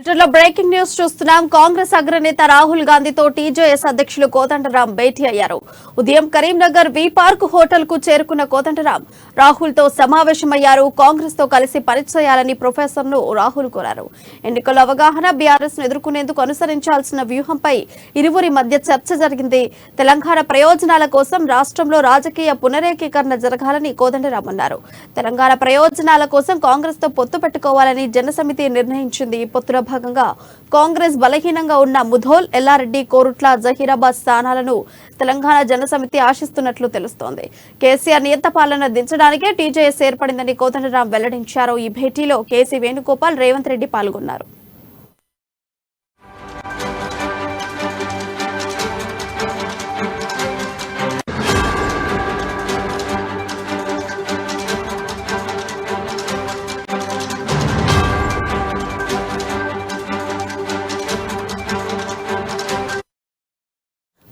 Breaking news చూస్తున్నాం. కాంగ్రెస్ అగ్రనేత రాహుల్ గాంధీతో టీజేఎస్ అధ్యక్షులు కోదండరాం భేటీ అయ్యారు. ఉదయం కరీంనగర్ వి పార్క్ హోటల్ కు చేరుకున్న కోదండరాం రాహుల్ తో సమావేశమయ్యారు. కాంగ్రెస్ తో కలిసి పనిచేయాలని ప్రొఫెసర్ ను రాహుల్ కోరారు. ఎన్నికల అవగాహన, బీఆర్ఎస్ ను ఎదుర్కొనేందుకు అనుసరించాల్సిన వ్యూహంపై ఇరువురి మధ్య చర్చ జరిగింది. తెలంగాణ ప్రయోజనాల కోసం రాష్ట్రంలో రాజకీయ పునరేకీకరణ జరగాలని కోదండరాం అన్నారు. తెలంగాణ ప్రయోజనాల కోసం కాంగ్రెస్ తో పొత్తు పెట్టుకోవాలని జనసమితి నిర్ణయించింది. పొత్తుల భాగంగా కాంగ్రెస్ బలహీనంగా ఉన్న ముధోల్, ఎల్లారెడ్డి, కోరుట్ల, జహీరాబాద్ స్థానాలను తెలంగాణ జనసమితి ఆశిస్తున్నట్లు తెలుస్తోంది. కేసీఆర్ నియంత పాలన దించడానికే టీజేఎస్ ఏర్పడిందని కోదండరాం వెల్లడించారు. ఈ భేటీలో కేసీ వేణుగోపాల్, రేవంత్ రెడ్డి పాల్గొన్నారు.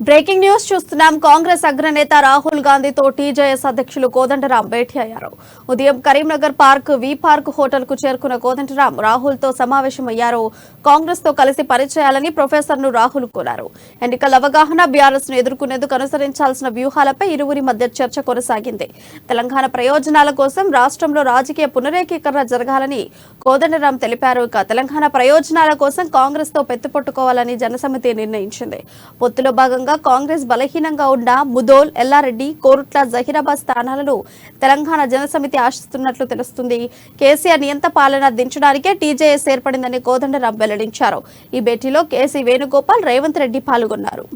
బ్రేకింగ్ న్యూస్ చూస్తున్నాం. కాంగ్రెస్ అగ్రనేత రాహుల్ గాంధీతో టీజేఎస్ అధ్యక్షులు కోదండరాం భేటీ అయ్యారు. ఉదయం కరీంనగర్ వి పార్క్ హోటల్ కు చేరుకున్న కోదండరాం రాహుల్ తో సమావేశమయ్యారు. కాంగ్రెస్ తో కలిసి పనిచేయాలని ప్రొఫెసర్ ను రాహుల్ కోరారు. ఎన్నికల అవగాహన, బీఆర్ఎస్ ను ఎదుర్కొనేందుకు అనుసరించాల్సిన వ్యూహాలపై ఇరువురి మధ్య చర్చ కొనసాగింది. తెలంగాణ ప్రయోజనాల కోసం రాష్ట్రంలో రాజకీయ పునరేకీకరణ జరగాలని కోదండరాం తెలిపారు. తెలంగాణ ప్రయోజనాల కోసం కాంగ్రెస్ తో పెట్టుకోవాలని జనసమితి నిర్ణయించింది. పొత్తులో భాగంగా కాంగ్రెస్ బలహీనంగా ఉన్న ముధోల్, ఎల్లారెడ్డి, కోరుట్ల, జహీరాబాద్ స్థానాలను తెలంగాణ జనసమితి ఆశిస్తున్నట్లు తెలుస్తుంది. కేసీఆర్ నియంత పాలన దించడానికే టీజేఎస్ ఏర్పడిందని కోదండరాం వెల్లడించారు. ఈ భేటీలో కేసీ వేణుగోపాల్, రేవంత్ రెడ్డి పాల్గొన్నారు.